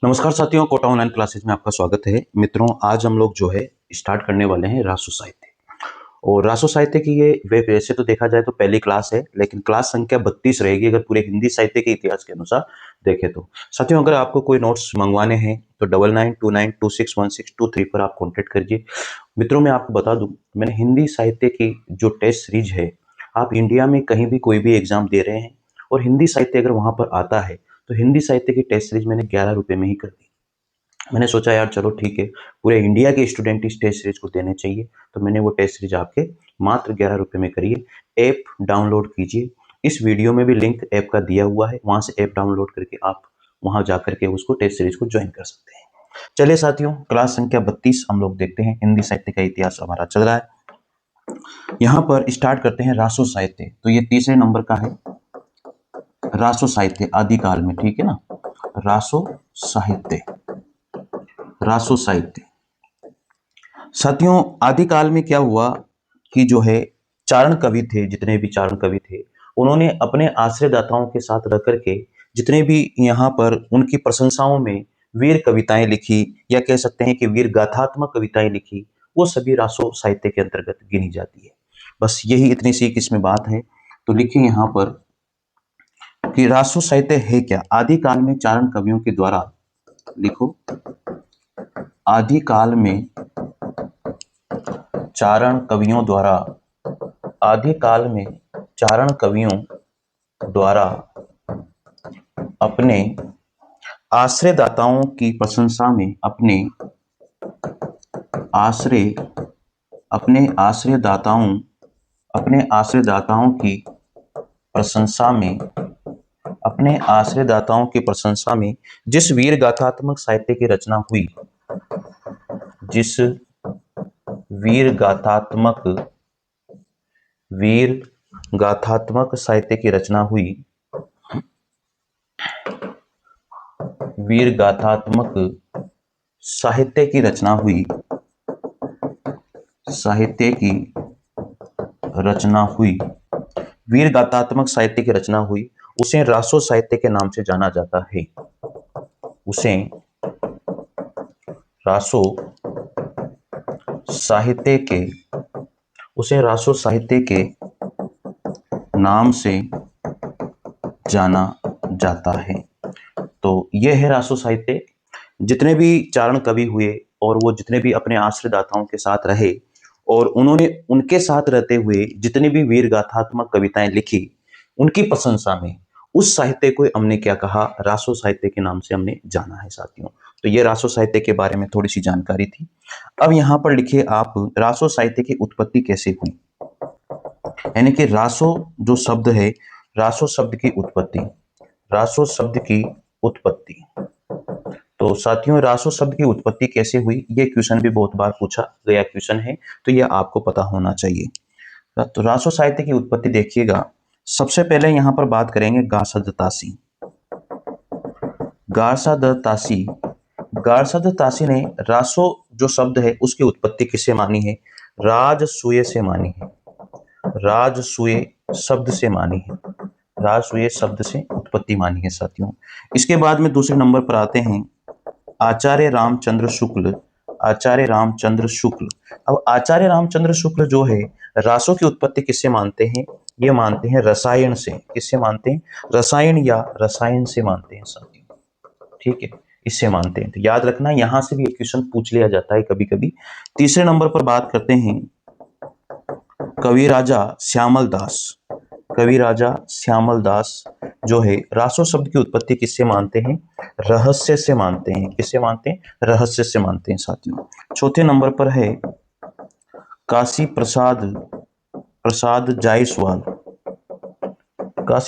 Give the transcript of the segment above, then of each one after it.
नमस्कार साथियों, Kota online classes में आपका स्वागत है। मित्रों, आज हम लोग जो है स्टार्ट करने वाले हैं रासो साहित्य। और रासो साहित्य की ये वे वैसे तो देखा जाए तो पहली क्लास है, लेकिन क्लास संख्या 32 रहेगी अगर पूरे हिंदी साहित्य के इतिहास के अनुसार देखें तो। साथियों, अगर आपको कोई नोट्स मंगवाने हैं तो 9929261623 पर आप कॉन्टेक्ट करिए। मित्रों, मैं आपको बता दूं, मैंने हिंदी साहित्य की जो टेस्ट सीरीज है, आप इंडिया में कहीं भी कोई भी एग्जाम दे रहे हैं और हिंदी साहित्य अगर वहां पर आता है तो हिंदी साहित्य की टेस्ट सीरीज मैंने 11 रुपए में ही कर दी। मैंने सोचा यार चलो ठीक है, पूरे इंडिया के स्टूडेंट इस टेस्ट सीरीज को देने चाहिए, तो मैंने वो टेस्ट सीरीज आपके मात्र 11 रुपए में करिए। ऐप डाउनलोड कीजिए, इस वीडियो में भी लिंक ऐप का दिया हुआ है, वहां से ऐप डाउनलोड करके आप वहां जाकर के उसको टेस्ट सीरीज को ज्वाइन कर सकते हैं। चलिए साथियों, क्लास संख्या 32 हम लोग देखते हैं। हिंदी साहित्य का इतिहास हमारा चल रहा है। यहाँ पर स्टार्ट करते हैं रासो साहित्य। तो ये तीसरे नंबर का है, रासो साहित्य आदिकाल में, ठीक है ना। रासो साहित्य, रासो साहित्य। साथियों, आदिकाल में क्या हुआ कि जो है चारण कवि थे, जितने भी चारण कवि थे, उन्होंने अपने आश्रयदाताओं के साथ रह करके जितने भी यहाँ पर उनकी प्रशंसाओं में वीर कविताएं लिखी, या कह सकते हैं कि वीर गाथात्मक कविताएं लिखी, वो सभी रासो साहित्य के अंतर्गत गिनी जाती है। बस यही इतनी सी इसमें बात है। तो लिखिए यहाँ पर कि रासो साहित्य है क्या। आदिकाल में चारण कवियों के द्वारा, लिखो, आदिकाल में चारण कवियों द्वारा, आदिकाल में चारण कवियों द्वारा अपने आश्रयदाताओं की प्रशंसा में, आश्रय अपने आश्रयदाताओं की प्रशंसा में, जिस वीर गाथात्मक साहित्य की रचना हुई, जिस वीर गाथात्मक साहित्य की रचना हुई, वीर गाथात्मक साहित्य की रचना हुई, वीर गाथात्मक साहित्य की रचना हुई, उसे रासो साहित्य के नाम से जाना जाता है। उसे रासो साहित्य के नाम से जाना जाता है। तो यह है रासो साहित्य। जितने भी चारण कवि हुए और वो जितने भी अपने आश्रयदाताओं के साथ रहे और उन्होंने उनके साथ रहते हुए जितनी भी वीर गाथात्मक कविताएं लिखी, उनकी प्रशंसा में उस साहित्य को हमने क्या कहा, रासो साहित्य के नाम से हमने जाना है साथियों। तो ये रासो साहित्य के बारे में थोड़ी सी जानकारी थी। अब यहाँ पर लिखिए आप, रासो साहित्य की उत्पत्ति कैसे हुई, यानी कि रासो जो शब्द है, रासो शब्द की उत्पत्ति, रासो शब्द की उत्पत्ति। तो साथियों, रासो शब्द की उत्पत्ति कैसे हुई, ये क्वेश्चन भी बहुत बार पूछा गया क्वेश्चन है, तो ये आपको पता होना चाहिए। तो रासो साहित्य की उत्पत्ति देखिएगा, सबसे पहले यहां पर बात करेंगे गार्सद तासी ने रासो जो शब्द है उसकी उत्पत्ति किससे मानी है, राजसूय से मानी है, राजसूय शब्द से मानी है, राजसूय शब्द से उत्पत्ति मानी है साथियों। इसके बाद में दूसरे नंबर पर आते हैं आचार्य रामचंद्र शुक्ल। अब आचार्य रामचंद्र शुक्ल जो है, रासो की उत्पत्ति किससे मानते हैं, ये मानते हैं रसायन से। किससे मानते हैं, रसायन या रसायन से मानते हैं साथियों, ठीक है, इससे मानते हैं। तो याद रखना, यहां से भी एक क्वेश्चन पूछ लिया जाता है कभी कभी। तीसरे नंबर पर बात करते हैं कविराजा श्यामल दास जो है, रासो शब्द की उत्पत्ति किससे मानते हैं, रहस्य से मानते हैं। किससे मानते हैं, रहस्य से मानते हैं साथियों। चौथे नंबर पर है काशी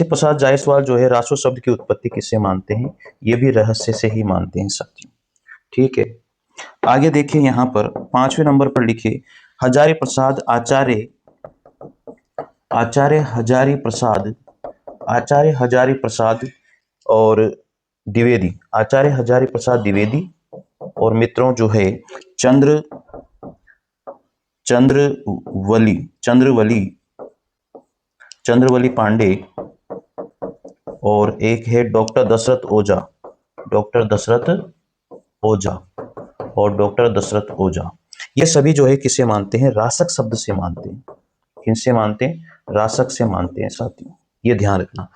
प्रसाद जायसवाल जो है, रासो शब्द की उत्पत्ति किससे मानते हैं, ये भी रहस्य से ही मानते हैं साथियों, ठीक है। आगे देखिए यहाँ पर पांचवें नंबर पर लिखिए आचार्य हजारी प्रसाद और द्विवेदी, आचार्य हजारी प्रसाद द्विवेदी, और मित्रों जो है चंद्रवली पांडे, और एक है डॉक्टर दशरथ ओझा और डॉक्टर दशरथ ओझा, ये सभी जो है किसे मानते हैं, रासक शब्द से मानते हैं। किनसे मानते हैं, रासक से मानते हैं साथियों, ये ध्यान रखना।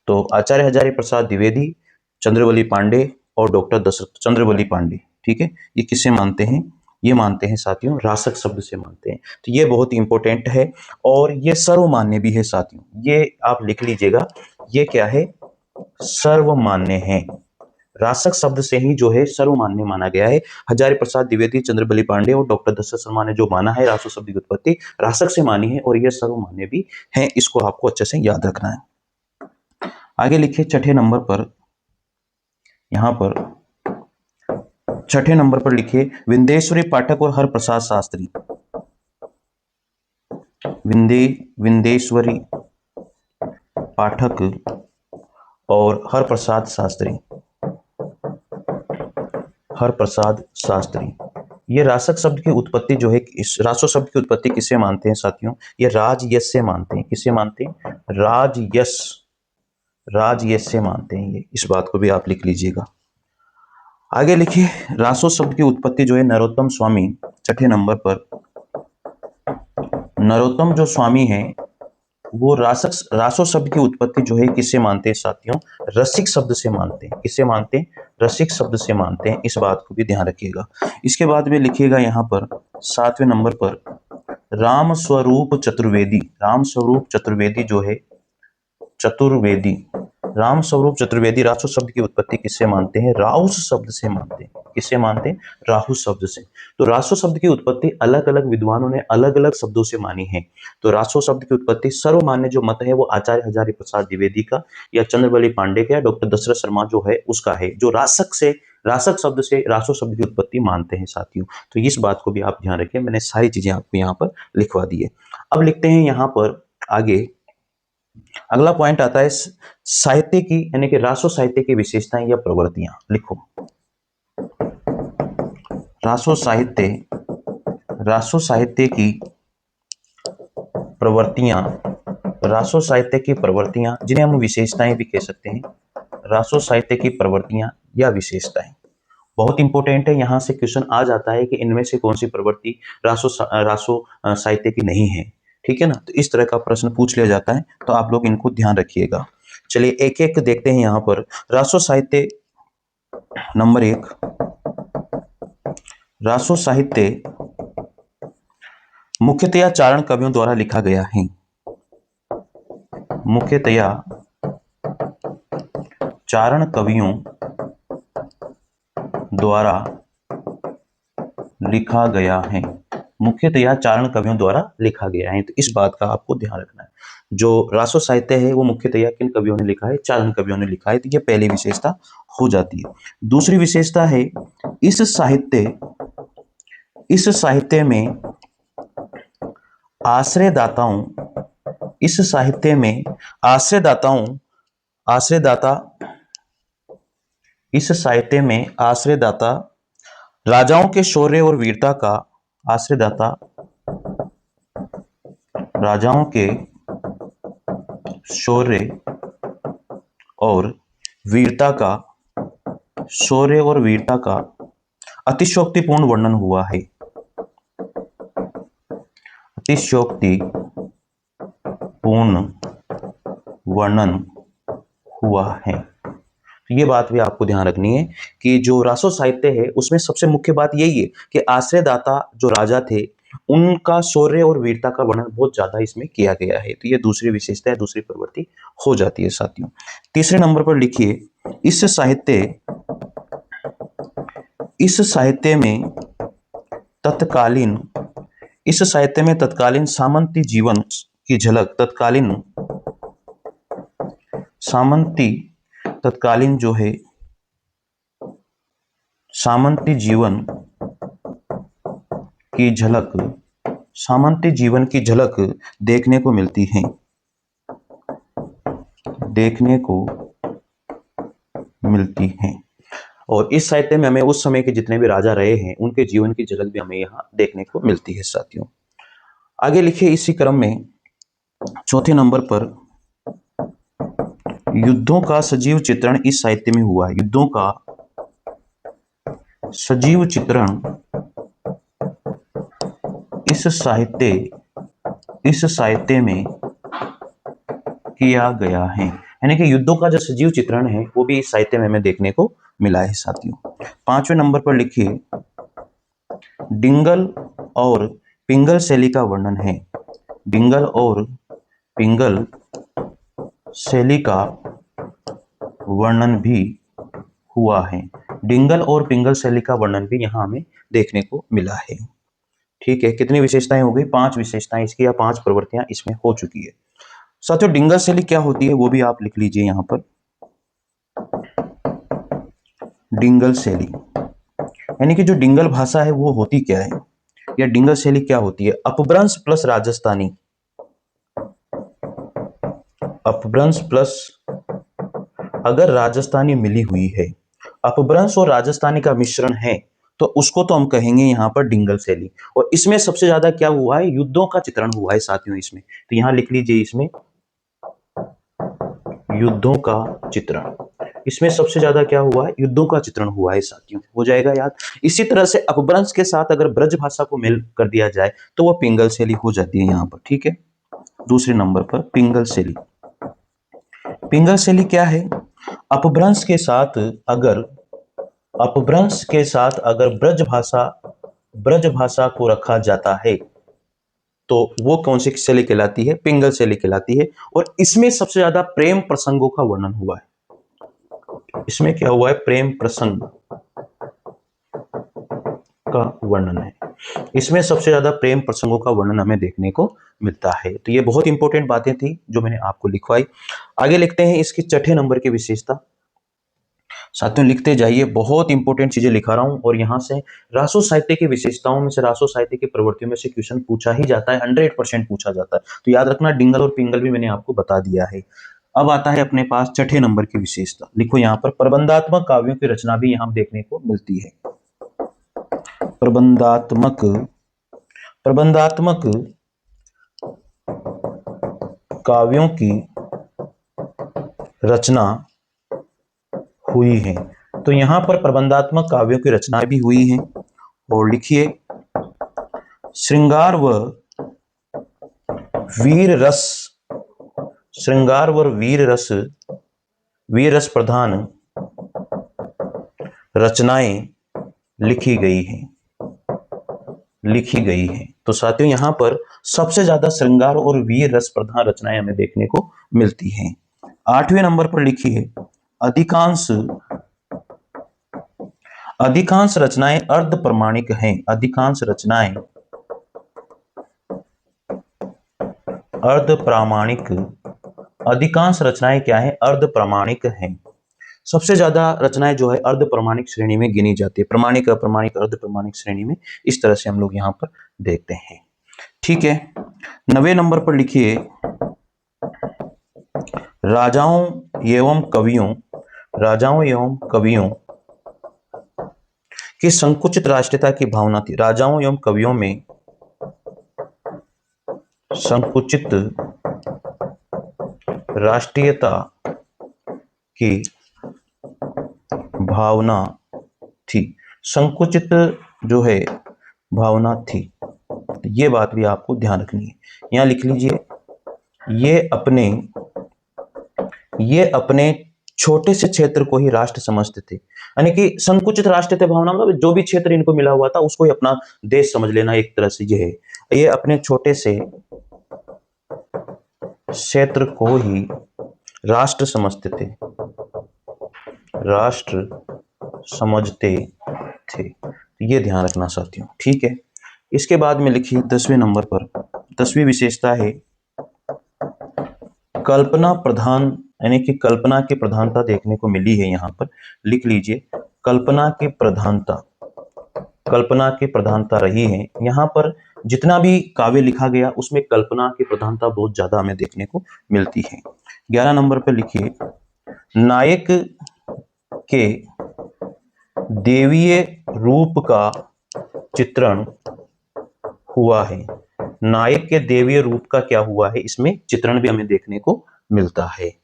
तो आचार्य हजारी प्रसाद द्विवेदी, चंद्रवली पांडे और डॉक्टर दशरथ चंद्रवली पांडे, ठीक है, ये किसे मानते हैं, ये मानते हैं साथियों रासक शब्द से मानते हैं। तो ये बहुत ही इंपॉर्टेंट है और ये सर्वमान्य भी है साथियों, ये आप लिख लीजिएगा, ये क्या है, सर्वमान्य है। रासक शब्द से ही जो है सर्वमान्य माना गया है। हजारी प्रसाद द्विवेदी, चंद्रबली पांडे और डॉक्टर दशरथ शर्मा ने जो माना है रासो शब्द की उत्पत्ति रासक से मानी है और यह सर्वमान्य भी है, इसको आपको अच्छे से याद रखना है। आगे लिखिए छठे नंबर पर, यहां पर छठे नंबर पर लिखिए विंदेश्वरी पाठक और हरप्रसाद शास्त्री। विंदेश्वरी पाठक और हरप्रसाद शास्त्री, हरप्रसाद शास्त्री, ये रासक शब्द की उत्पत्ति जो है, इस रासो शब्द की उत्पत्ति किससे मानते हैं साथियों, ये राजयश से मानते हैं। किससे मानते हैं, राजयश, राजयश से मानते हैं ये, इस बात को भी आप लिख लीजिएगा। आगे लिखिए रासो शब्द की उत्पत्ति जो है नरोत्तम स्वामी, छठे नंबर पर नरोत्तम जो स्वामी है वो रासो शब्द की उत्पत्ति जो है किससे मानते हैं साथियों, रसिक शब्द से मानते हैं। किससे मानते हैं, रसिक शब्द से मानते हैं, इस बात को भी ध्यान रखिएगा। इसके बाद में लिखिएगा यहाँ पर सातवें नंबर पर राम स्वरूप चतुर्वेदी, राम स्वरूप चतुर्वेदी जो है, चतुर्वेदी, राम स्वरूप चतुर्वेदी रासो शब्द की उत्पत्ति किससे मानते हैं, राहुस शब्द से मानते हैं। किससे मानते हैं, राहुस शब्द से। तो रासो शब्द की उत्पत्ति अलग अलग विद्वानों ने अलग अलग शब्दों से मानी है। तो रासो शब्द की उत्पत्ति सर्वमान्य जो मत है वो आचार्य हजारी प्रसाद द्विवेदी का या चंद्रवली पांडे का या डॉक्टर दशरथ शर्मा जो है उसका है, जो रासक शब्द से रासो शब्द की उत्पत्ति मानते हैं साथियों। तो इस बात को भी आप ध्यान रखें, मैंने सारी चीजें आपको यहाँ पर लिखवा दी है। अब लिखते हैं यहाँ पर आगे, अगला पॉइंट आता है साहित्य की, यानी कि रासो साहित्य की विशेषताएं या प्रवृत्तियां। लिखो रासो साहित्य, रासो साहित्य की प्रवृत्तियां, रासो साहित्य की प्रवृत्तियां जिन्हें हम विशेषताएं भी कह सकते हैं, रासो साहित्य की प्रवृत्तियां या विशेषताएं बहुत इंपॉर्टेंट है। यहां से क्वेश्चन आ जाता है कि इनमें से कौन सी प्रवृत्ति रासो साहित्य की नहीं है, ठीक है ना। तो इस तरह का प्रश्न पूछ लिया जाता है, तो आप लोग इनको ध्यान रखिएगा। चलिए एक एक देखते हैं। यहाँ पर रासो साहित्य नंबर 1, रासो साहित्य मुख्यतया चारण कवियों द्वारा लिखा गया है। मुख्यतया चारण कवियों द्वारा लिखा गया है। मुख्यतया चारण कवियों द्वारा लिखा गया है, तो इस बात का आपको ध्यान रखना है। जो रासो साहित्य है वो मुख्यतया किन कवियों ने लिखा है, चारण कवियों ने लिखा है, तो ये पहली विशेषता हो जाती है। दूसरी विशेषता है इस साहित्य में आश्रयदाताओं, इस साहित्य में आश्रयदाता, इस साहित्य में आश्रयदाता राजाओं के शौर्य और वीरता का, आश्रयदाता राजाओं के शौर्य और वीरता का, शौर्य और वीरता का अतिशयोक्तिपूर्ण वर्णन हुआ है। अतिशयोक्तिपूर्ण वर्णन हुआ है। तो ये बात भी आपको ध्यान रखनी है कि जो रासो साहित्य है उसमें सबसे मुख्य बात यही है कि आश्रयदाता जो राजा थे उनका शौर्य और वीरता का वर्णन बहुत ज्यादा इसमें किया गया है। तो ये दूसरी विशेषता है, दूसरी प्रवृत्ति हो जाती है साथियों। तीसरे नंबर पर लिखिए इस साहित्य में तत्कालीन सामंती जीवन की झलक, तत्कालीन जो है सामंती जीवन की झलक देखने को मिलती है। और इस साहित्य में हमें उस समय के जितने भी राजा रहे हैं उनके जीवन की झलक भी हमें यहाँ देखने को मिलती है साथियों। आगे लिखिए इसी क्रम में चौथे नंबर पर युद्धों का सजीव चित्रण इस साहित्य में हुआ है। युद्धों का सजीव चित्रण इस साहित्य में किया गया है। यानी कि युद्धों का जो सजीव चित्रण है वो भी इस साहित्य में हमें देखने को मिला है साथियों। 5वें नंबर पर लिखिए डिंगल और पिंगल शैली का वर्णन है। डिंगल और पिंगल शैली का वर्णन भी हुआ है। डिंगल और पिंगल शैली का वर्णन भी यहाँ हमें देखने को मिला है। ठीक है, कितनी विशेषताएं हो गई? 5 विशेषताएं इसकी या 5 प्रवृत्तियां इसमें हो चुकी है। साथियों डिंगल शैली क्या होती है वो भी आप लिख लीजिए यहाँ पर। डिंगल शैली यानी कि जो डिंगल भाषा है वो होती क्या है, या डिंगल शैली क्या होती है? अपभ्रंश प्लस राजस्थानी, अपभ्रंश प्लस अगर राजस्थानी मिली हुई है, अपभ्रंश और राजस्थानी का मिश्रण है तो उसको तो हम कहेंगे यहाँ पर डिंगल शैली। और इसमें सबसे ज्यादा क्या हुआ है? युद्धों का चित्रण हुआ है साथियों इसमें। तो यहाँ लिख लीजिए इसमें युद्धों का चित्रण। इसमें सबसे ज्यादा क्या हुआ है? युद्धों का चित्रण हुआ है साथियों। हो जाएगा याद। इसी तरह से अपभ्रंश के साथ अगर ब्रज भाषा को मेल कर दिया जाए तो वह पिंगल शैली हो जाती है यहाँ पर। ठीक है, दूसरे नंबर पर पिंगल शैली। पिंगल शैली क्या है? अपभ्रंश के साथ अगर ब्रज भाषा को रखा जाता है तो वो कौन सी शैली कहलाती है? पिंगल शैली कहलाती है। और इसमें सबसे ज्यादा प्रेम प्रसंगों का वर्णन हुआ है। इसमें क्या हुआ है? प्रेम प्रसंग का वर्णन है। इसमें सबसे ज्यादा प्रेम प्रसंगों का वर्णन हमें देखने को मिलता है। तो ये बहुत इंपॉर्टेंट बातें थी जो मैंने आपको लिखवाई। आगे लिखते हैं इसकी 6ठे नंबर की विशेषता। साथियों लिखते जाइए, बहुत इंपॉर्टेंट चीजें लिखा रहा हूं। और यहां से रासो साहित्य की विशेषताओं में से, रासो साहित्य की प्रवृत्तियों में से क्वेश्चन पूछा ही जाता है, 100% पूछा जाता है। तो याद रखना, डिंगल और पिंगल भी मैंने आपको बता दिया है। अब आता है अपने पास 6ठे नंबर की विशेषता। लिखो यहां पर प्रबंधात्मक काव्यों की रचना भी यहां देखने को मिलती है। प्रबंधात्मक काव्यों की रचना हुई है। तो यहां पर प्रबंधात्मक काव्यों की रचना भी हुई है। और लिखिए श्रृंगार व वीर रस प्रधान रचनाएं लिखी गई है। तो साथियों यहां पर सबसे ज्यादा श्रृंगार और वीर रस प्रधान रचनाएं हमें देखने को मिलती हैं। 8वें नंबर पर लिखिए अधिकांश रचनाएं अर्ध प्रमाणिक हैं। अधिकांश रचनाएं क्या है? अर्ध प्रमाणिक हैं। सबसे ज्यादा रचनाएं जो है अर्ध प्रमाणिक श्रेणी में गिनी जाती है। प्रमाणिक, अप्रमाणिक, अर्ध प्रमाणिक श्रेणी में। इस तरह से हम लोग यहां पर देखते हैं। ठीक है, 9वें नंबर पर लिखिए राजाओं एवं कवियों की संकुचित राष्ट्रीयता की भावना थी। राजाओं एवं कवियों में संकुचित राष्ट्रीयता की भावना थी। संकुचित जो है भावना थी। ये बात भी आपको ध्यान रखनी है। यहां लिख लीजिए ये अपने छोटे से क्षेत्र को ही राष्ट्र समझते थे। यानी कि संकुचित राष्ट्रीय भावना मतलब जो भी क्षेत्र इनको मिला हुआ था उसको ही अपना देश समझ लेना, एक तरह से ये है। ये अपने छोटे से क्षेत्र को ही राष्ट्र समझते थे। ये ध्यान रखना साथियों। ठीक है, इसके बाद में लिखिए 10वें नंबर पर 10वीं विशेषता है कल्पना प्रधान, यानी कि कल्पना की प्रधानता देखने को मिली है। यहां पर लिख लीजिए कल्पना की प्रधानता रही है। यहां पर जितना भी काव्य लिखा गया उसमें कल्पना की प्रधानता बहुत ज्यादा हमें देखने को मिलती है। 11 नंबर पर लिखिए नायक के देवीय रूप का चित्रण हुआ है। नायक के देवीय रूप का क्या हुआ है? इसमें चित्रण भी हमें देखने को मिलता है।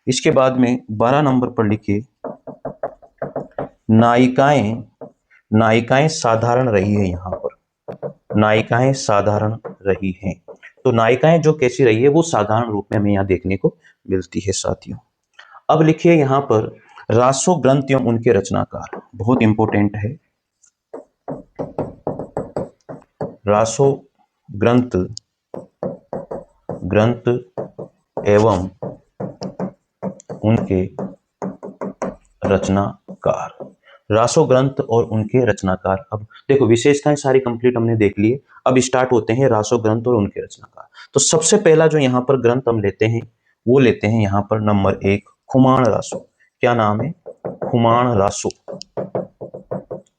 इसके बाद में 12 नंबर पर लिखिए नायिकाएं नायिकाएं साधारण रही है, यहाँ पर नायिकाएं साधारण रही हैं। तो नायिकाएं जो कैसी रही है वो साधारण रूप में हमें यहाँ देखने को मिलती है साथियों। अब लिखिए यहाँ पर रासो ग्रंथ एवं उनके रचनाकार, बहुत इंपॉर्टेंट है। रासो ग्रंथ एवं उनके रचनाकार, रासो ग्रंथ और उनके रचनाकार। अब देखो विशेषताएं सारी कंप्लीट हमने देख ली है। अब स्टार्ट होते हैं रासो ग्रंथ और उनके रचनाकार। तो सबसे पहला जो यहाँ पर ग्रंथ हम लेते हैं वो लेते हैं यहाँ पर नंबर 1 खुमान रासो। क्या नाम है? खुमान रासो।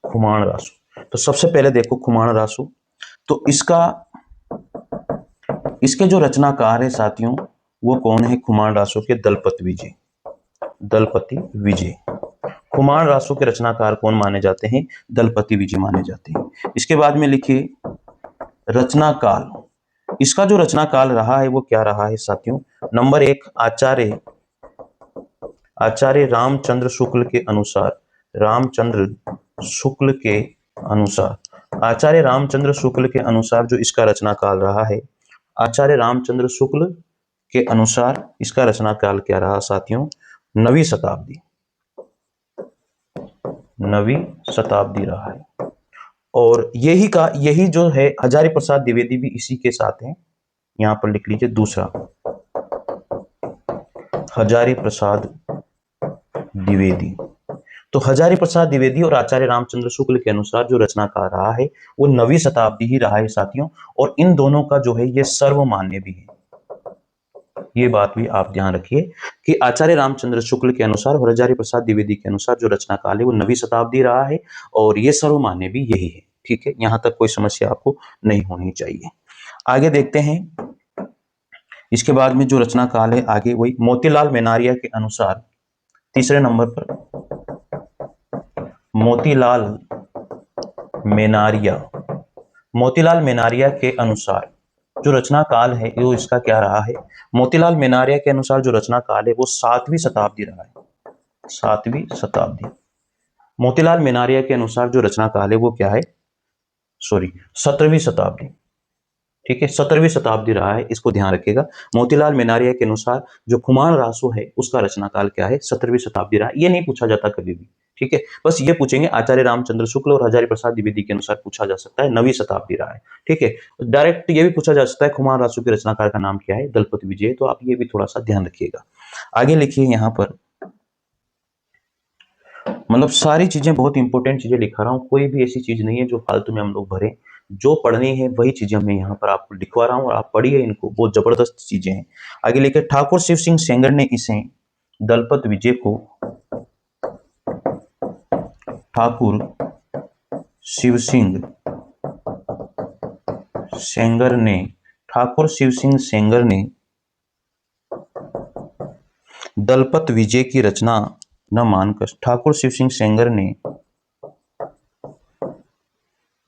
खुमान रासो। तो सबसे पहले देखो खुमान रासो, तो इसके जो रचनाकार है साथियों वो कौन है? खुमान रासो के दलपति विजय। दलपति विजय, खुमान रासो के रचनाकार कौन माने जाते हैं? दलपति विजय माने जाते हैं। इसके बाद में लिखिए रचनाकाल। इसका जो रचनाकाल रहा है वो क्या रहा है साथियों? नंबर 1 आचार्य रामचंद्र शुक्ल के अनुसार, आचार्य रामचंद्र शुक्ल के अनुसार जो इसका रचनाकाल रहा है, आचार्य रामचंद्र शुक्ल के अनुसार इसका रचनाकाल क्या रहा साथियों? 9वीं शताब्दी रहा है। और यही जो है हजारी प्रसाद द्विवेदी भी इसी के साथ हैं। यहां पर लिख लीजिए दूसरा हजारी प्रसाद द्विवेदी। तो हजारी प्रसाद द्विवेदी और आचार्य रामचंद्र शुक्ल के अनुसार जो रचनाकार रहा है वो 9वीं शताब्दी ही रहा है साथियों। और इन दोनों का जो है ये सर्वमान्य भी है। ये बात भी आप ध्यान रखिए कि आचार्य रामचंद्र शुक्ल के अनुसार और हजारी प्रसाद द्विवेदी के अनुसार जो रचनाकाल है वो 9वीं शताब्दी रहा है और ये सर्वमान्य भी यही है। ठीक है, यहां तक कोई समस्या आपको नहीं होनी चाहिए। आगे देखते हैं। इसके बाद में जो रचनाकाल है आगे वही मोतीलाल मेनारिया के अनुसार, तीसरे नंबर पर मोतीलाल मेनारिया के अनुसार जो रचनाकाल है वो इसका क्या रहा है? मोतीलाल मेनारिया के अनुसार जो रचनाकाल है वो 7वीं शताब्दी रहा है। 7वीं शताब्दी। मोतीलाल मेनारिया के अनुसार जो रचनाकाल है वो क्या है? 17वीं शताब्दी। ठीक है, 17वीं शताब्दी रहा है, इसको ध्यान रखिएगा। मोतीलाल मेनारिया के अनुसार जो खुमान रासो है उसका रचनाकाल क्या है? 17वीं शताब्दी रहा है। ये नहीं पूछा जाता कभी भी। ठीक है, बस ये पूछेंगे आचार्य रामचंद्र शुक्ल और हजारी प्रसाद द्विवेदी के अनुसार पूछा जा सकता है 9वीं शताब्दी रहा है। ठीक है, डायरेक्ट ये भी पूछा जा सकता है खुमान रासो के रचनाकार का नाम क्या है? दलपति विजय। तो आप ये भी थोड़ा सा ध्यान रखिएगा। आगे लिखिए यहाँ पर, मतलब सारी चीजें बहुत इंपॉर्टेंट चीजें लिखा रहा हूँ, कोई भी ऐसी चीज नहीं है जो फालतू में हम लोग भरे। जो पढ़नी है वही चीजें मैं यहाँ पर आपको लिखवा रहा हूँ और आप पढ़िए इनको, बहुत जबरदस्त चीजें हैं। आगे लिखे ठाकुर शिव सिंह सेंगर ने इसे दलपत विजय को ठाकुर शिव सिंह सेंगर ने दलपत विजय की रचना न मानकर, ठाकुर शिव सिंह सेंगर ने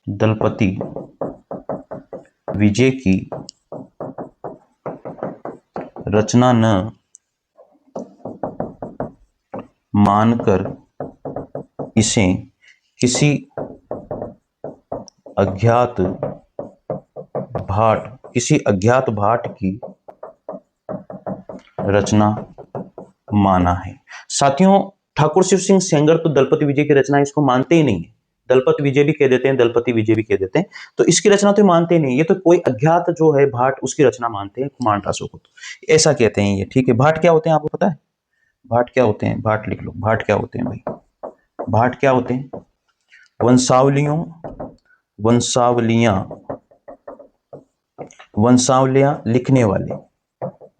दलपति विजय की रचना न मानकर इसे किसी अज्ञात भाट की रचना माना है। साथियों, ठाकुर शिव सिंह सेंगर तो दलपति विजय की रचना इसको मानते ही नहीं है। दलपत विजय भी कह देते हैं, दलपति विजय भी कह देते हैं, तो इसकी रचना तो मानते ही नहीं। ये तो कोई अज्ञात जो है भाट उसकी रचना मानते हैं, खुमान रासो को, तो ऐसा कहते हैं ये। ठीक है, भाट क्या होते हैं आपको पता है? भाट क्या होते हैं? भाट लिख लो, भाट क्या होते हैं भाई? भाट क्या होते हैं? वंशावलियां लिखने वाले,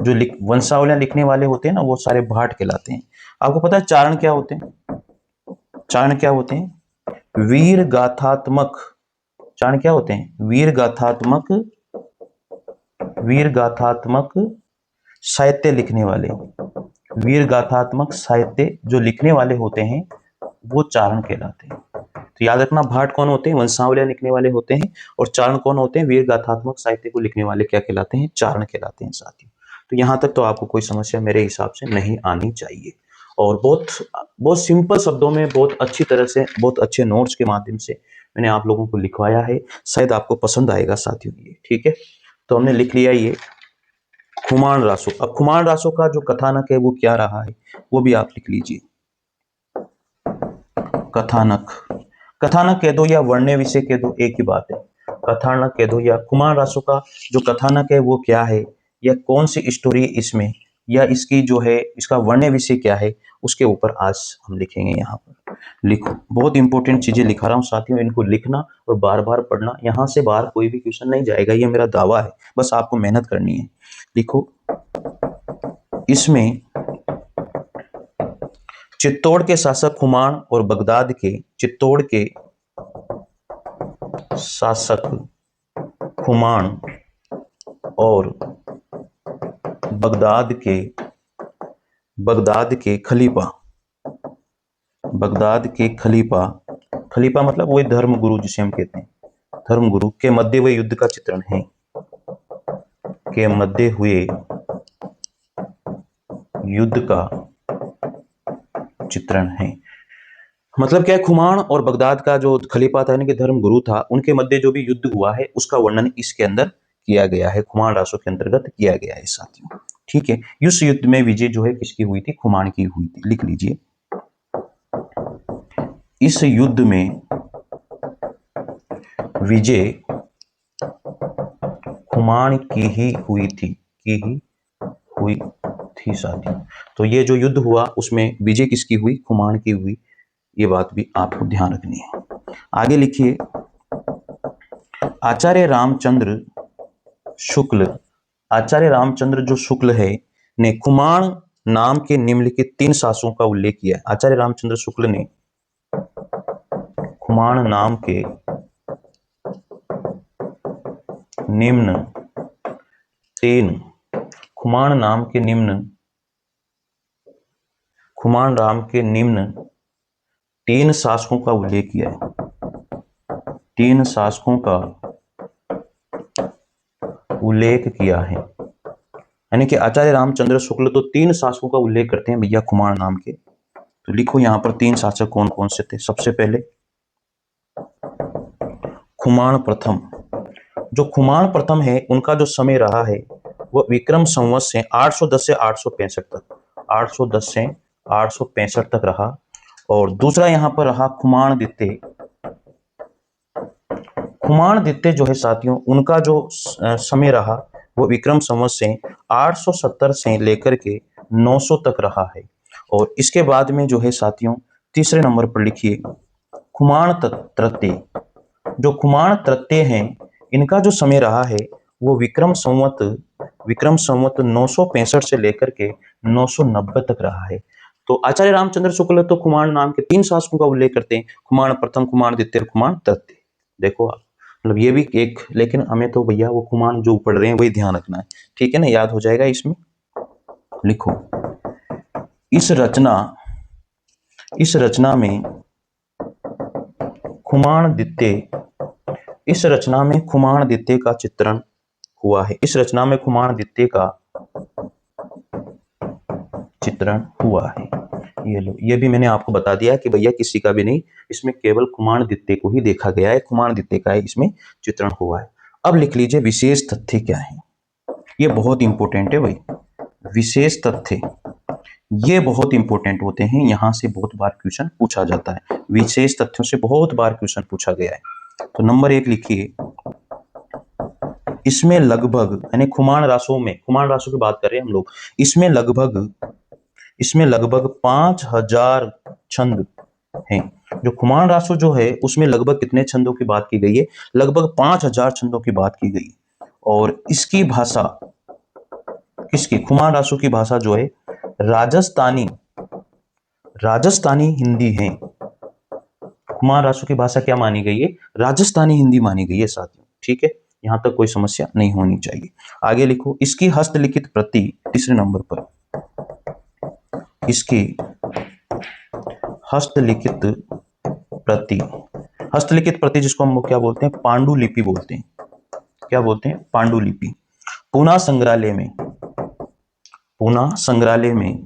जो वंशावलियां लिखने वाले होते हैं ना वो सारे भाट कहलाते हैं। आपको पता है चारण क्या होते हैं? चारण क्या होते हैं? वीर गाथात्मक। चारण क्या होते हैं? वीर गाथात्मक साहित्य लिखने वाले। वीर गाथात्मक साहित्य जो लिखने वाले होते हैं वो चारण कहलाते हैं। तो याद रखना, भाट कौन होते हैं? वंशावलियां लिखने वाले होते हैं। और चारण कौन होते हैं? वीर गाथात्मक साहित्य को लिखने वाले क्या कहलाते हैं? चारण कहलाते हैं साथियों। तो यहां तक तो आपको कोई समस्या मेरे हिसाब से नहीं आनी चाहिए। और बहुत बहुत सिंपल शब्दों में, बहुत अच्छी तरह से, बहुत अच्छे नोट्स के माध्यम से मैंने आप लोगों को लिखवाया है। शायद आपको पसंद आएगा साथियों ये, ठीक है। तो हमने लिख लिया ये खुमान रासो। अब खुमान रासो का जो कथानक है वो क्या रहा है वो भी आप लिख लीजिए। कथानक, कथानक कह दो या वर्ण्य विषय कह दो, एक ही बात है। कथानक कह दो या खुमान रासो का जो कथानक है वो क्या है, या कौन सी स्टोरी इसमें, या इसकी जो है इसका वर्ण्य विषय क्या है, उसके ऊपर आज हम लिखेंगे। यहाँ पर लिखो, बहुत इंपॉर्टेंट चीजें लिखा रहा हूँ साथियों, इनको लिखना और बार बार पढ़ना। यहाँ से बाहर कोई भी क्वेश्चन नहीं जाएगा, ये मेरा दावा है, बस आपको मेहनत करनी है। लिखो, इसमें चित्तौड़ के शासक खुमान और बगदाद के, चित्तौड़ के शासक खुमान और बगदाद के खलीफा, बगदाद के खलीफा, खलीफा मतलब वही धर्म गुरु जिसे हम कहते हैं, धर्म गुरु के मध्य हुए युद्ध का चित्रण है, के मध्य हुए युद्ध का चित्रण है। मतलब क्या है, खुमान और बगदाद का जो खलीफा था यानी कि धर्म गुरु था, उनके मध्य जो भी युद्ध हुआ है उसका वर्णन इसके अंदर किया गया है, खुमान रासो के अंतर्गत किया गया है साथियों, ठीक है। इस युद्ध में विजय जो है किसकी हुई थी, खुमान की हुई थी, लिख लीजिए। इस युद्ध में विजय खुमान की ही हुई थी, की ही हुई थी साथियों। तो ये जो युद्ध हुआ उसमें विजय किसकी हुई, खुमान की हुई, ये बात भी आपको ध्यान रखनी है। आगे लिखिए, आचार्य रामचंद्र शुक्ल, आचार्य रामचंद्र जो शुक्ल है ने खुमान नाम के निम्नलिखित 3 शासकों का उल्लेख किया है। आचार्य रामचंद्र शुक्ल ने खुमान नाम के निम्न 3, खुमान नाम के निम्न, खुमान राम के निम्न 3 शासकों का उल्लेख किया है, 3 शासकों का उल्लेख किया है। यानी कि आचार्य रामचंद्र शुक्ल तो 3 शासकों का उल्लेख करते हैं भैया खुमान नाम के। तो लिखो यहाँ पर 3 शासक कौन कौन से थे। सबसे पहले खुमान प्रथम, जो खुमान प्रथम है उनका जो समय रहा है वो विक्रम संवत से 810 से 865 तक, 810 से 865 तक रहा। और दूसरा यहाँ पर रहा खुमान द्वितीय। खुमान द्वितीय जो है साथियों, उनका जो समय रहा वो विक्रम संवत से 870 से लेकर के 900 तक रहा है। और इसके बाद में जो है साथियों, तीसरे नंबर पर लिखिए खुमान तृतीय। जो खुमान तृतीय हैं इनका जो समय रहा है वो विक्रम संवत 965 से लेकर के 990 तक रहा है। तो आचार्य रामचंद्र शुक्ल तो खुमान नाम के 3 शासकों का उल्लेख करते हैं, खुमान प्रथम, खुमान द्वितीय, खुमान तृतीय। देखो आप, मतलब ये भी एक, लेकिन हमें तो भैया वो खुमान जो पढ़ रहे हैं वही ध्यान रखना है, ठीक है ना, याद हो जाएगा इसमें। लिखो, इस रचना में खुमान द्वितीय, इस रचना में खुमान द्वितीय का चित्रण हुआ है। इस रचना में खुमान द्वितीय का चित्रण हुआ है। ये लो, ये भी मैंने आपको बता दिया कि भैया किसी का भी नहीं, इसमें केवल खुमान द्वितीय को ही देखा गया है, खुमान द्वितीय का इसमें चित्रण हुआ है। अब लिख लीजिए विशेष तथ्य क्या है। ये बहुत इंपॉर्टेंट है भाई, विशेष तथ्य ये बहुत इंपॉर्टेंट होते हैं, यहां से बहुत बार क्वेश्चन पूछा जाता है, विशेष तथ्यों से बहुत बार क्वेश्चन पूछा गया है। तो नंबर 1 लिखिए, इसमें लगभग, यानी खुमान रासो में, खुमान रासो की बात कर रहे हैं हम लोग, इसमें लगभग 5000 छंद हैं। जो खुमान रासो जो है उसमें लगभग कितने छंदों की बात की गई है, लगभग 5000 छंदों की बात की गई। और इसकी भाषा, किसकी, खुमान रासो की भाषा जो है राजस्थानी हिंदी है। खुमान रासो की भाषा क्या मानी गई है, राजस्थानी हिंदी मानी गई है साथियों, ठीक है, यहां तक कोई समस्या नहीं होनी चाहिए। आगे लिखो, इसकी हस्तलिखित प्रति, तीसरे नंबर पर, इसकी हस्तलिखित प्रति, हस्तलिखित प्रति जिसको हम क्या बोलते हैं, पांडुलिपि बोलते हैं। क्या बोलते हैं, पांडुलिपि। पूना संग्रहालय में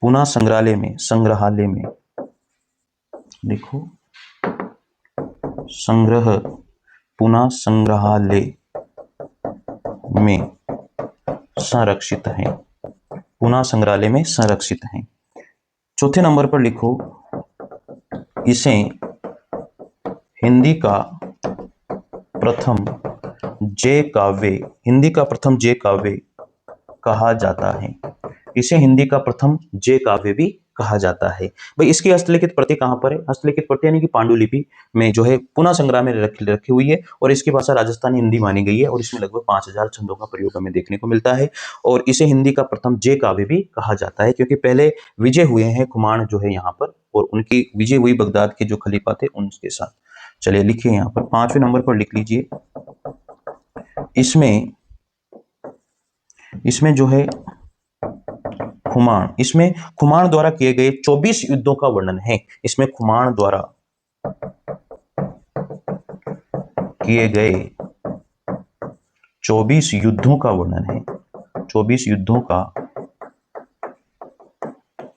पुनः संग्रहालय में लिखो, पुनः संग्रहालय में संरक्षित हैं, पुनः संग्रहालय में संरक्षित हैं। चौथे नंबर पर लिखो, इसे हिंदी का प्रथम जय काव्य कहा जाता है। इसे हिंदी का प्रथम जय काव्य भी कहा जाता है। भाई इसकी हस्तलिखित प्रति कहां पर है? हस्तलिखित प्रति यानी कि पांडुलिपि में जो है पुनः संग्रह में रखी हुई है और इसकी भाषा राजस्थानी हिंदी मानी गई है और इसमें लगभग 5000 छंदों का प्रयोग हमें देखने को मिलता है और इसे हिंदी का प्रथम जय काव्य भी कहा जाता है क्योंकि पहले विजय हुए हैं खुमान जो है यहाँ पर और उनकी विजय हुई बगदाद के जो खलीफा थे उनके साथ। चलिए लिखिए यहाँ पर 5वें नंबर पर लिख लीजिए, इसमें जो है इसमें खुमान द्वारा किए गए 24 युद्धों का वर्णन है। इसमें खुमान द्वारा किए गए 24 युद्धों का वर्णन है, 24 युद्धों का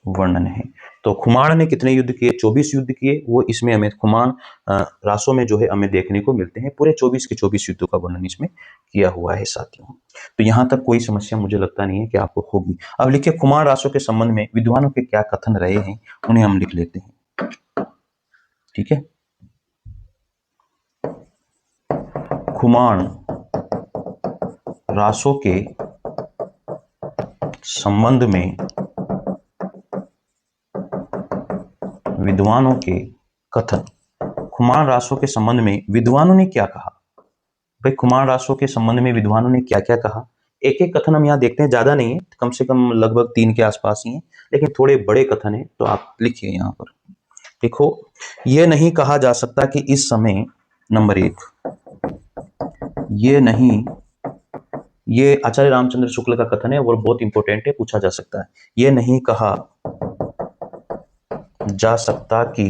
वर्णन है। तो खुमान ने कितने युद्ध किए? 24 युद्ध किए। वो इसमें हमें खुमान रासों में जो है हमें देखने को मिलते हैं। पूरे 24 के 24 युद्धों का वर्णन इसमें किया हुआ है साथियों। तो यहां तक कोई समस्या मुझे लगता नहीं है कि आपको होगी। अब लिखिए, खुमान रासों के संबंध में विद्वानों के क्या कथन रहे हैं उन्हें हम लिख लेते हैं। ठीक है, खुमान रासों के संबंध में विद्वानों के कथन। खुमान रासों के संबंध में विद्वानों ने क्या कहा? भाई खुमान रासों के संबंध में विद्वानों ने क्या क्या कहा? एक एक कथन हम यहाँ देखते हैं, ज्यादा नहीं है, कम से कम लगभग 3 के आसपास ही है, लेकिन थोड़े बड़े कथन है। तो आप लिखिए यहाँ पर, देखो, ये नहीं कहा जा सकता कि इस समय, नंबर 1, ये आचार्य रामचंद्र शुक्ल का कथन है और बहुत इंपॉर्टेंट है, पूछा जा सकता है। ये नहीं कहा जा सकता कि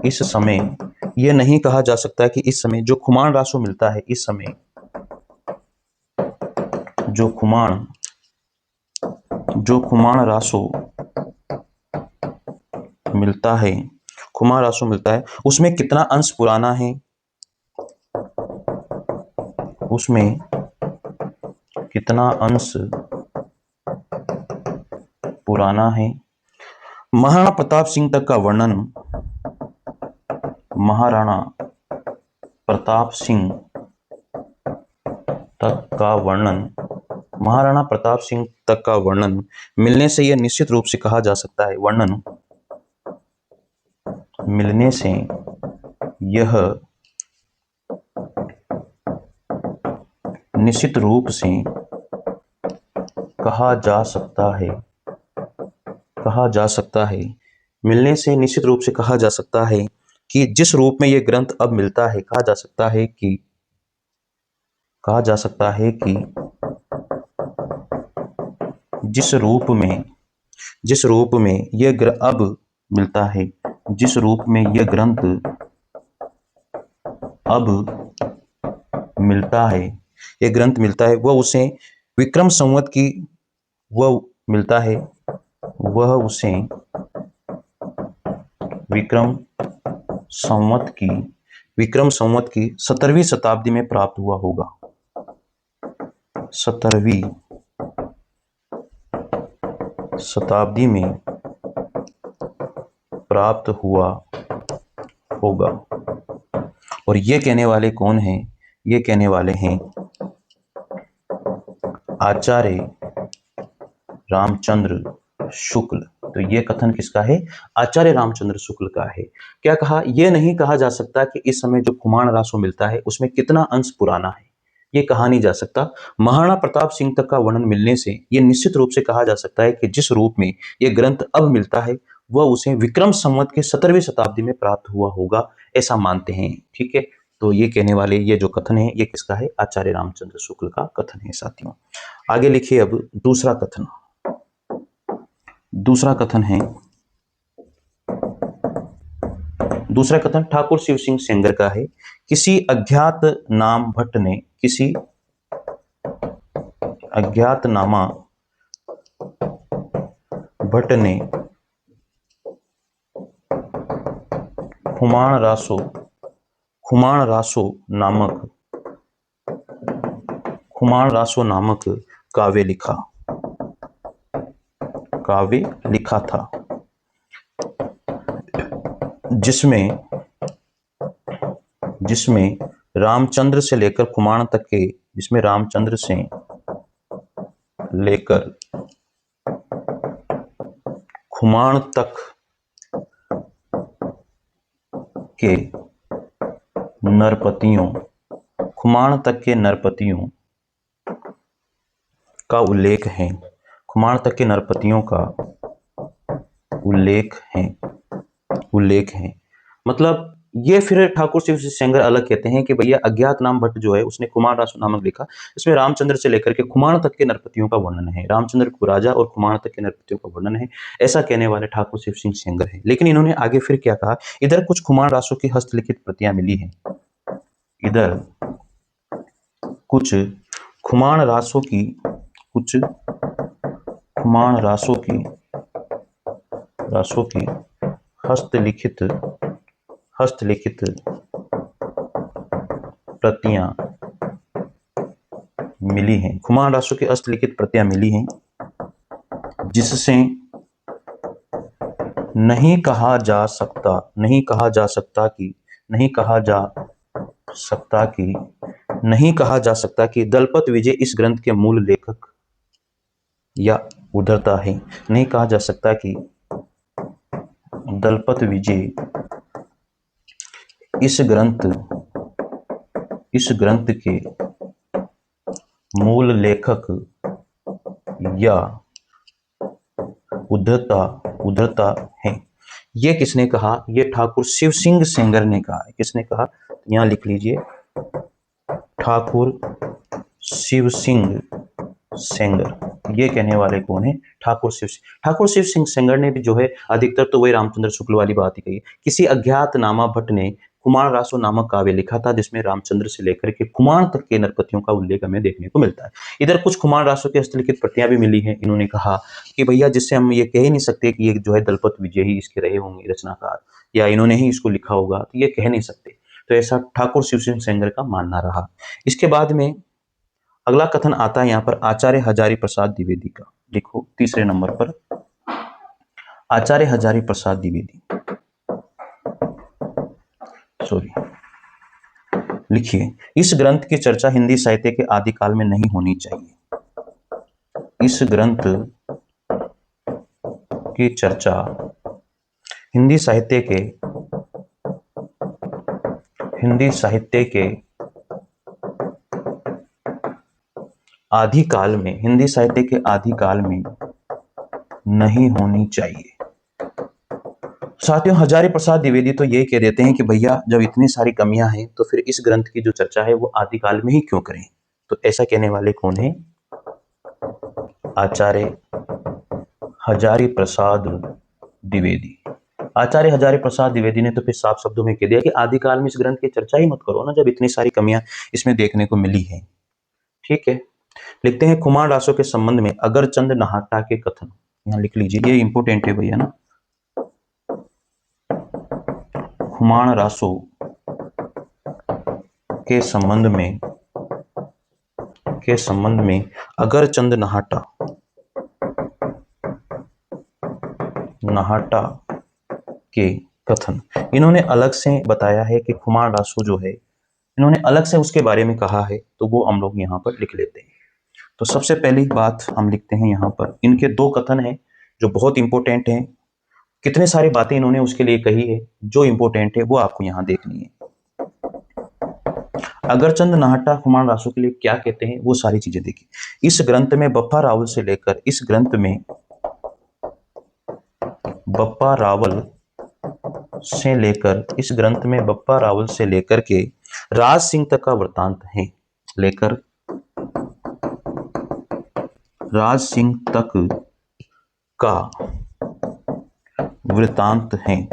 इस समय, यह नहीं कहा जा सकता कि इस समय जो खुमान रासो मिलता है, इस समय जो खुमान रासो मिलता है, खुमान रासो मिलता है, उसमें कितना अंश पुराना है, उसमें कितना अंश पुराना है। महाराणा प्रताप सिंह तक का वर्णन, महाराणा प्रताप सिंह तक का वर्णन, महाराणा प्रताप सिंह तक का वर्णन मिलने से यह निश्चित रूप से कहा जा सकता है, वर्णन मिलने से यह निश्चित रूप से कहा जा सकता है, मिलने से निश्चित रूप से कहा जा सकता है कि जिस रूप में यह ग्रंथ अब मिलता है, कहा जा सकता है कि जिस रूप में यह अब मिलता है, जिस रूप में यह ग्रंथ अब मिलता है, यह ग्रंथ मिलता है, वह उसे विक्रम संवत की, वह मिलता है, वह उसे विक्रम संवत की 17वीं शताब्दी में प्राप्त हुआ होगा, 17वीं शताब्दी में प्राप्त हुआ होगा। और ये कहने वाले कौन हैं? ये कहने वाले हैं आचार्य रामचंद्र शुक्ल। तो ये कथन किसका है? आचार्य रामचंद्र शुक्ल का है। क्या कहा? यह नहीं कहा जा सकता कि इस समय जो खुमान रासो मिलता है उसमें कितना अंश पुराना है, ये कहा नहीं जा सकता। महाराणा प्रताप सिंह तक का वर्णन मिलने से यह निश्चित रूप से कहा जा सकता है कि जिस रूप में यह ग्रंथ अब मिलता है वह उसे विक्रम संवत के 17वीं शताब्दी में प्राप्त हुआ होगा, ऐसा मानते हैं। ठीक है, तो ये कहने वाले, ये जो कथन है ये किसका है? आचार्य रामचंद्र शुक्ल का कथन है साथियों। आगे लिखिए अब दूसरा कथन। दूसरा कथन ठाकुर शिव सिंह सेंगर का है। किसी अज्ञात नाम भट्ट ने, किसी अज्ञातनामा भट्ट ने खुमाण रासो नामक काव्य लिखा था, जिसमें रामचंद्र से लेकर खुमाण तक के खुमाण तक के नरपतियों का उल्लेख है। मतलब ये फिर ठाकुर शिव सेंगर अलग कहते हैं कि भैया अज्ञात नाम भट्ट जो है उसने खुमाण रासो नामक लिखा, इसमें रामचंद्र से लेकर के खुमाण तक के नरपतियों का वर्णन है, रामचंद्र को राजा और खुमाण तक के नरपतियों का वर्णन है, ऐसा कहने वाले ठाकुर शिव सिंह सेंगर है। लेकिन इन्होंने आगे फिर क्या कहा, इधर कुछ खुमाण रासो की हस्तलिखित प्रतियां मिली हैं, खुमाण रासो की हस्तलिखित प्रतियां मिली हैं, खुमाण रासो की हस्तलिखित प्रतियां मिली हैं, जिससे नहीं कहा जा सकता कि दलपत विजय इस ग्रंथ के मूल लेखक या उद्धरता है। नहीं कहा जा सकता कि दलपत विजय इस ग्रंथ के मूल लेखक या उद्धरता है। ये किसने कहा? ये ठाकुर शिव सिंह सेंगर ने कहा है। किसने कहा? यहां लिख लीजिए, ठाकुर शिव सिंह सेंगर। ये कहने वाले कौन है? ठाकुर शिव सिंह सेंगर ने भी जो है अधिकतर तो वही रामचंद्र शुक्ल वाली बात ही कही। किसी अज्ञात नामा भट्ट ने खुमाण रासो नामक काव्य लिखा था, जिसमें रामचंद्र से लेकर के खुमाण तक के नरपतियों का उल्लेख हमें देखने को मिलता है। इधर कुछ खुमाण रासो की हस्तलिखित प्रतियां भी मिली हैं। इन्होंने कहा कि भैया जिससे हम ये कह ही नहीं सकते कि ये जो है दलपत विजय ही इसके रहे होंगे रचनाकार, या इन्होंने ही इसको लिखा होगा, तो ये कह नहीं सकते। तो ऐसा ठाकुर शिव सिंह सेंगर का मानना रहा। इसके बाद में अगला कथन आता है यहाँ पर आचार्य हजारी प्रसाद द्विवेदी का। देखो तीसरे नंबर पर आचार्य हजारी प्रसाद द्विवेदी, लिखिए, इस ग्रंथ की चर्चा हिंदी साहित्य के आदिकाल में नहीं होनी चाहिए। इस ग्रंथ की चर्चा हिंदी साहित्य के आदिकाल में नहीं होनी चाहिए। साथियों, हजारी प्रसाद द्विवेदी तो ये कह देते हैं कि भैया जब इतनी सारी कमियां हैं तो फिर इस ग्रंथ की जो चर्चा है वो आदिकाल में ही क्यों करें। तो ऐसा कहने वाले कौन है? आचार्य हजारी प्रसाद द्विवेदी। आचार्य हजारी प्रसाद द्विवेदी ने तो फिर साफ शब्दों में कह दिया कि आदिकाल में इस ग्रंथ की चर्चा ही मत करो ना, जब इतनी सारी कमियां इसमें देखने को मिली है। ठीक है, लिखते हैं खुमाण रासो के संबंध में अगरचंद नाहटा के कथन। यहां लिख लीजिए, ये इंपोर्टेंट है भैया ना। खुमाण रासो के संबंध में अगरचंद नाहटा के कथन। इन्होंने अलग से बताया है कि खुमाण रासो जो है, इन्होंने अलग से उसके बारे में कहा है, तो वो हम लोग यहाँ पर लिख लेते हैं। तो सबसे पहली बात हम लिखते हैं यहाँ पर, इनके दो कथन हैं जो बहुत इंपॉर्टेंट हैं। कितने सारी बातें इन्होंने उसके लिए कही है, जो इंपॉर्टेंट है वो आपको यहाँ देखनी है। अगरचंद नाहटा खुमाण रासो के लिए क्या कहते हैं वो सारी चीजें देखिए। इस ग्रंथ में बप्पा रावल से लेकर के राज सिंह तक का वृतांत है। राज सिंह तक का वृतांत है।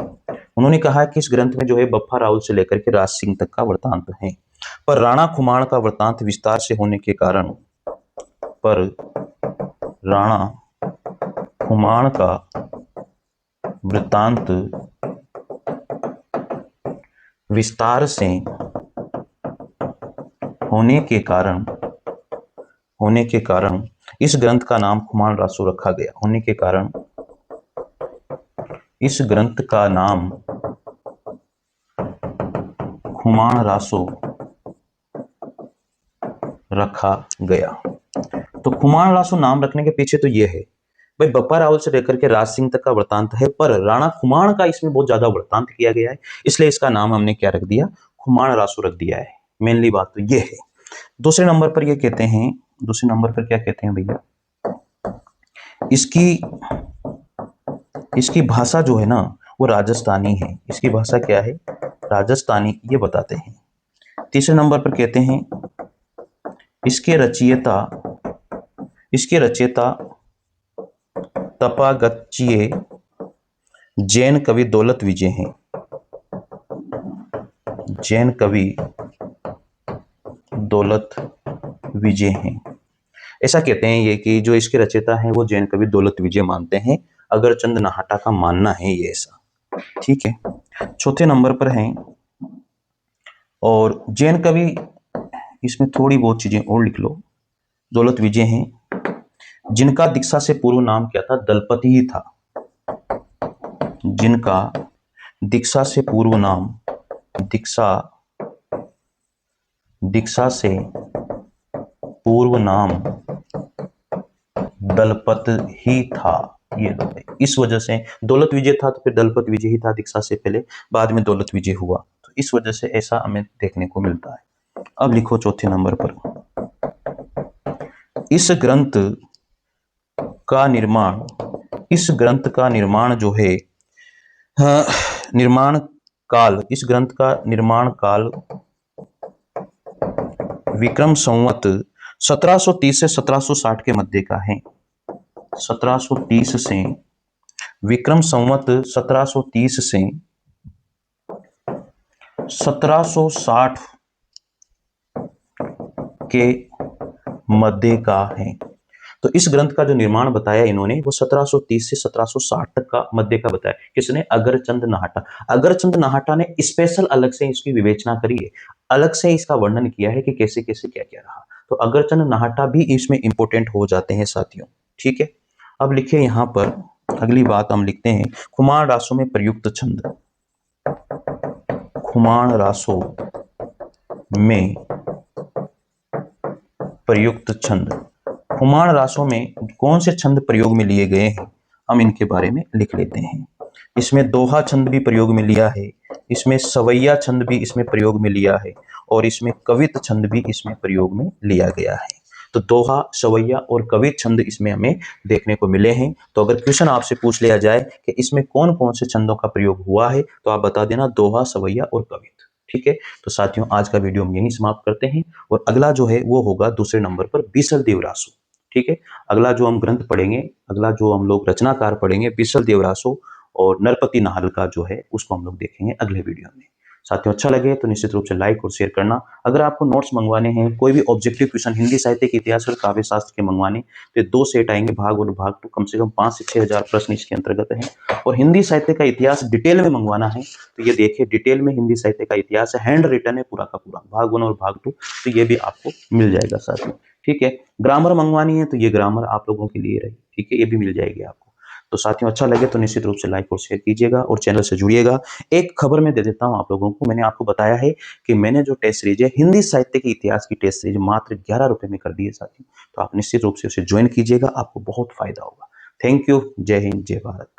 उन्होंने कहा कि इस ग्रंथ में जो है बप्पा रावल से लेकर के राज सिंह तक का वृतांत है, पर राणा खुमाण का वृतांत विस्तार से होने के कारण खुमाण का वृत्तांत विस्तार से होने के कारण इस ग्रंथ का नाम खुमाण रासो रखा गया। होने के कारण इस ग्रंथ का नाम खुमाण रासो रखा गया। तो खुमाण रासो नाम रखने के पीछे तो ये है भाई, बप्पा रावल से लेकर के राज सिंह तक का वृत्तांत है, पर राणा खुमाण का इसमें बहुत ज्यादा वृत्तांत किया गया है, इसलिए इसका नाम हमने क्या रख दिया, खुमाण रासो रख दिया है। मेनली बात तो ये है। दूसरे नंबर पर ये कहते हैं, दूसरे नंबर पर क्या कहते हैं भैया, इसकी भाषा जो है ना वो राजस्थानी है। इसकी भाषा क्या है, राजस्थानी, ये बताते हैं। तीसरे नंबर पर कहते हैं इसके रचयिता तपागच्चिए जैन कवि दौलत विजय हैं। जैन कवि दौलत विजय हैं, ऐसा कहते हैं ये कि जो इसके रचयिता हैं वो जैन कवि दौलत विजय मानते हैं। अगरचंद नाहटा का मानना है ये ऐसा, ठीक है। चौथे नंबर पर हैं, और जैन कवि, इसमें थोड़ी बहुत चीजें और लिख लो। दौलत विजय हैं जिनका दीक्षा से पूर्व नाम क्या था, दलपति ही था। जिनका दीक्षा से पूर्व नाम, दीक्षा से पूर्व नाम दलपत ही था। ये इस वजह से दौलत विजय था तो फिर दलपत विजय ही था दीक्षा से पहले, बाद में दौलत विजय हुआ, तो इस वजह से ऐसा हमें देखने को मिलता है। अब लिखो चौथे नंबर पर, इस ग्रंथ का निर्माण जो है, इस ग्रंथ का निर्माण काल विक्रम संवत 1730 से 1760 के मध्य का है। 1730 से विक्रम संवत 1730 से 1760 के मध्य का है। तो इस ग्रंथ का जो निर्माण बताया इन्होंने वो 1730 से 1760 तक का मध्य का बताया। किसने, अगरचंद नाहटा। अगरचंद नाहटा ने स्पेशल अलग से इसकी विवेचना करी है, अलग से इसका वर्णन किया है कि कैसे कैसे क्या क्या रहा। तो अगरचंद नाहटा भी इसमें इंपॉर्टेंट हो जाते हैं साथियों, ठीक है। अब लिखिए यहां पर अगली बात हम लिखते हैं, खुमाण रासो में प्रयुक्त छंद। खुमाण रासो में प्रयुक्त छंद, खुमाण रासो में कौन से छंद प्रयोग में लिए गए हैं, हम इनके बारे में लिख लेते हैं। इसमें दोहा छंद भी प्रयोग में लिया है, इसमें सवैया छंद भी इसमें प्रयोग में लिया है, और इसमें कवित छंद भी इसमें प्रयोग में लिया गया है। तो दोहा, सवैया और कवित छंद इसमें हमें देखने को मिले हैं। तो अगर क्वेश्चन आपसे पूछ लिया जाए कि इसमें कौन कौन से छंदों का प्रयोग हुआ है, तो आप बता देना दोहा, सवैया और कवित, ठीक है। तो साथियों आज का वीडियो हम यहीं समाप्त करते हैं, और अगला जो है वो होगा दूसरे नंबर पर बीसल देव रासो, ठीक है। अगला जो हम ग्रंथ पढ़ेंगे, अगला जो हम लोग रचनाकार पढ़ेंगे बीसल देव रासो और नरपति नाहल का जो है उसको हम लोग देखेंगे अगले वीडियो में। साथियों अच्छा लगे तो निश्चित रूप से लाइक और शेयर करना। अगर आपको नोट्स मंगवाने हैं, कोई भी ऑब्जेक्टिव क्वेश्चन हिंदी साहित्य के इतिहास और काव्य शास्त्र के मंगवाने, तो 2 सेट आएंगे, भाग 1 और भाग 2, कम से कम 5 से 6 हजार प्रश्न इसके अंतर्गत हैं। और हिंदी साहित्य का इतिहास डिटेल में मंगवाना है तो ये देखिए, डिटेल में हिंदी साहित्य का इतिहास है, हैंड रिटन है पूरा का पूरा, भाग 1 और भाग 2, तो ये भी आपको मिल जाएगा साथियों, ठीक है। ग्रामर मंगवानी है तो ये ग्रामर आप लोगों के लिए रही, ठीक है, ये भी मिल जाएगी आपको। तो साथियों अच्छा लगे तो निश्चित रूप से लाइक और शेयर कीजिएगा और चैनल से जुड़िएगा। एक खबर मैं दे देता हूं आप लोगों को, मैंने आपको बताया है कि मैंने जो टेस्ट सीरीज है हिंदी साहित्य के इतिहास की टेस्ट सीरीज मात्र 11 रुपए में कर दी है साथियों, तो आप निश्चित रूप से उसे ज्वाइन कीजिएगा, आपको बहुत फायदा होगा। थैंक यू, जय हिंद, जय भारत।